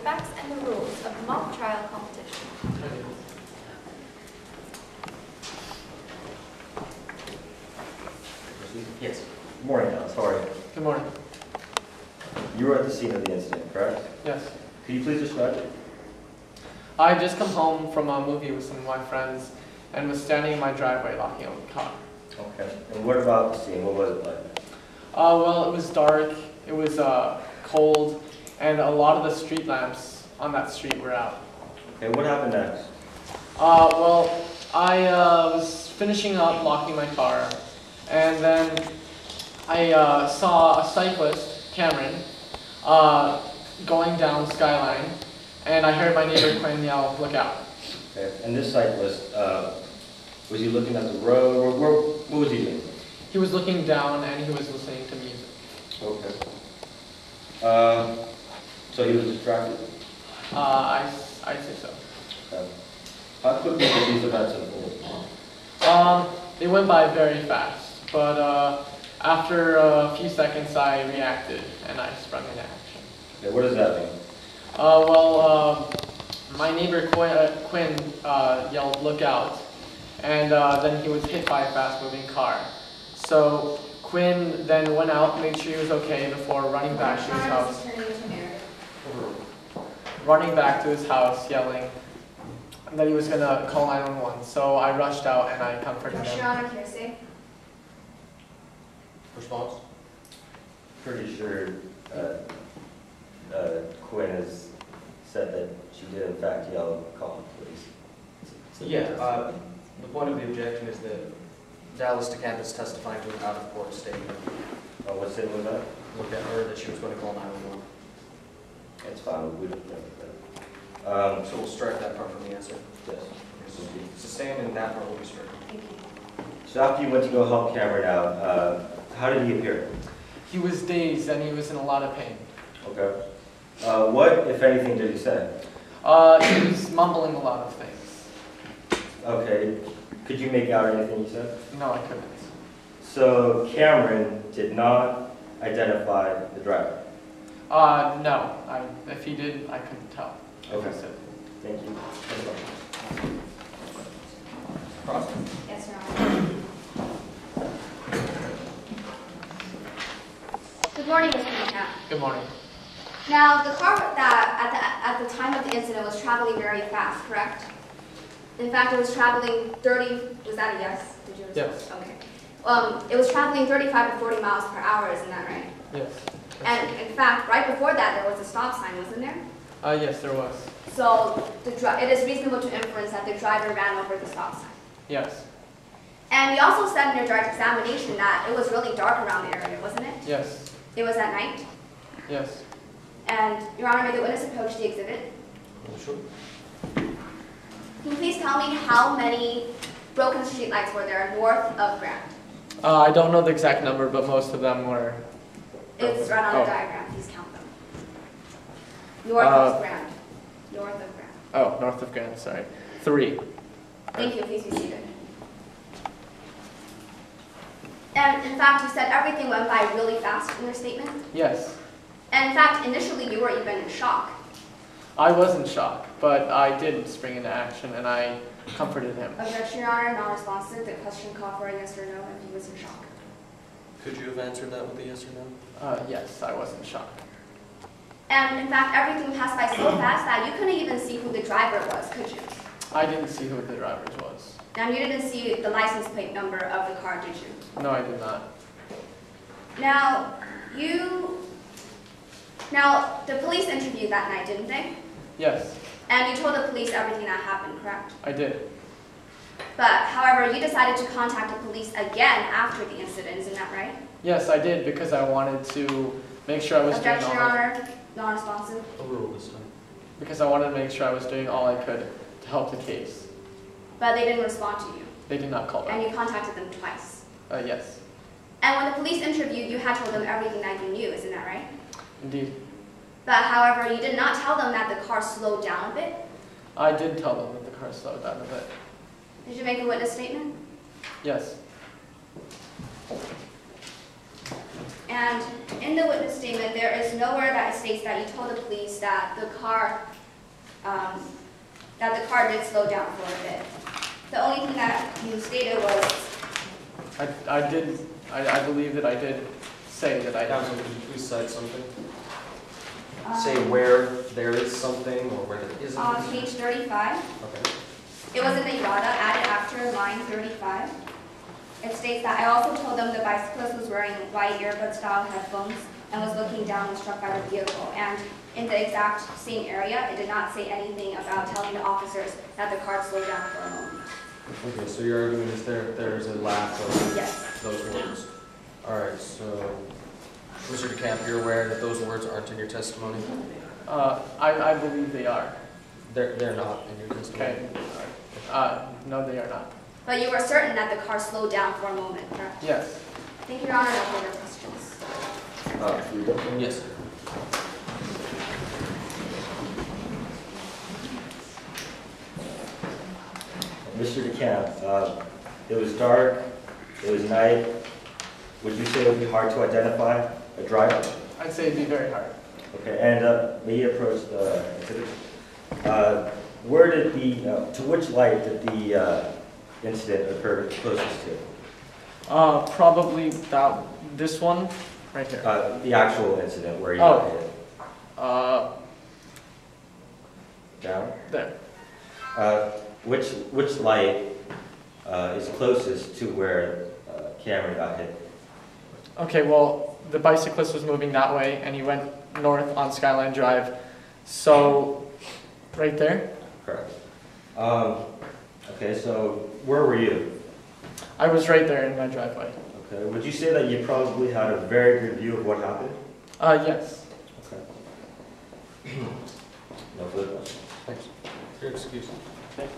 facts and the rules of mock trial competition. Yes. Good morning, Alice. How are you? Good morning. You were at the scene of the incident, correct? Yes. Could you please describe it? I just come home from a movie with some of my friends and was standing in my driveway locking up the car. Okay. And what about the scene? What was it like? Well, it was dark, it was cold, and a lot of the street lamps on that street were out. Okay, what happened next? Well, I was finishing up locking my car, and then I saw a cyclist, Cameron, going down Skyline, and I heard my neighbor Quinn yell, "Look out." Okay. And this cyclist, was he looking at the road? What was he doing? He was looking down and he was listening to music. Okay. So he was distracted? I'd say so. Okay. How quickly did these events unfold? They went by very fast, but after a few seconds I reacted and I sprung into action. Okay, what does that mean? My neighbor Quinn yelled, "Look out," and then he was hit by a fast-moving car. So Quinn then went out, made sure he was okay before running back to his house. Running back to his house, yelling that he was going to call 911. So I rushed out and I comforted him. Your Honor, hearsay. Response? Pretty sure Quinn has said that she did in fact yell, "Call the police." Yeah, the point of the objection is that Dallas DeCampus testifying to an out-of-court statement. What statement was that? Look at her that she was going to call 911. It's fine, we don't know that. So we'll strike that part from the answer. Yes. Sustained and that part will be stricken. Thank you. So after you went to go help Cameron out, how did he appear? He was dazed and he was in a lot of pain. Okay. What, if anything, did he say? He was mumbling a lot of things. Okay. Could you make out anything he said? No, I couldn't. So Cameron did not identify the driver? No. If he did, I couldn't tell. Okay. If he said. Thank you. Cross? Yes, Your Honor. Good morning, Mr. McCann. Good morning. Now, the car that at the time of the incident was traveling very fast, correct? In fact, it was traveling 30, was that a yes? Did you respond? Yes. Okay. It was traveling 35 to 40 miles per hour, isn't that right? Yes. And in fact, right before that, there was a stop sign, wasn't there? Yes, there was. So it is reasonable to inference that the driver ran over the stop sign. Yes. And you also said in your direct examination that it was really dark around the area, wasn't it? Yes. It was at night? Yes. And, Your Honor, may the witness approach the exhibit? Sure. Can you please tell me how many broken streetlights were there north of Grand? I don't know the exact number, but most of them were. It's right on the diagram. Please count them. North of Grand. North of Grand. Oh, north of Grand, sorry. 3. Thank you. Please be seated. And in fact, you said everything went by really fast in your statement? Yes. And in fact, initially you were even in shock. I was in shock, but I did spring into action and I comforted him. Objection, Your Honor, non-responsive. The question called for a yes or no if he was in shock. Could you have answered that with a yes or no? Yes, I was in shock. And in fact, everything passed by so fast that you couldn't even see who the driver was, could you? I didn't see who the driver was. And you didn't see the license plate number of the car, did you? No, I did not. Now, the police interviewed that night, didn't they? Yes, And you told the police everything that happened, correct? I did. But, however, you decided to contact the police again after the incident, isn't that right? Yes, I did because I wanted to make sure I was doing Objection, Your all Honor, non-responsive. Overrule this time. because I wanted to make sure I was doing all I could to help the case. But they didn't respond to you. They did not call And back. you contacted them twice. Yes, And when the police interviewed, you had told them everything that you knew, isn't that right? indeed. But, however, you did not tell them that the car slowed down a bit. I did tell them that the car slowed down a bit. Did you make a witness statement? Yes. And in in the witness statement, there is nowhere that it states that you told the police that the car did slow down for a bit. The only thing that you stated was, I believe that I did say that I Counsel, could you please cite something? Say um, where there is something or where there isn't. on page 35, Okay. it was in the errata added after line 35. It states that I also told them the bicyclist was wearing white earbud style headphones and was looking down when struck by the vehicle. And in the exact same area, it did not say anything about telling the officers that the car slowed down for a moment. Okay, so your argument is there's a lack of Yes. those words. All right, so Mr. DeCamp, you're aware that those words aren't in your testimony? I believe they are. They're not in your testimony. Okay. No, they are not. But you were certain that the car slowed down for a moment, correct? Yes. Thank you, Your Honor. No further questions. Yes, sir. Mr. DeCamp, it was dark, it was night. Would you say it would be hard to identify a driver? I'd say it'd be very hard. Okay, and may you approach the exhibit? Where did to which light did the incident occur closest to? Probably this one right here. The actual incident where you got hit. Down? There. Which light is closest to where Cameron got hit? Okay, well, the bicyclist was moving that way, and he went north on Skyline Drive. So, right there. Correct. Okay, so where were you? I was right there in my driveway. Okay, would you say that you probably had a very good view of what happened? Yes. Okay. No further questions. Thanks. Your excuse. Okay.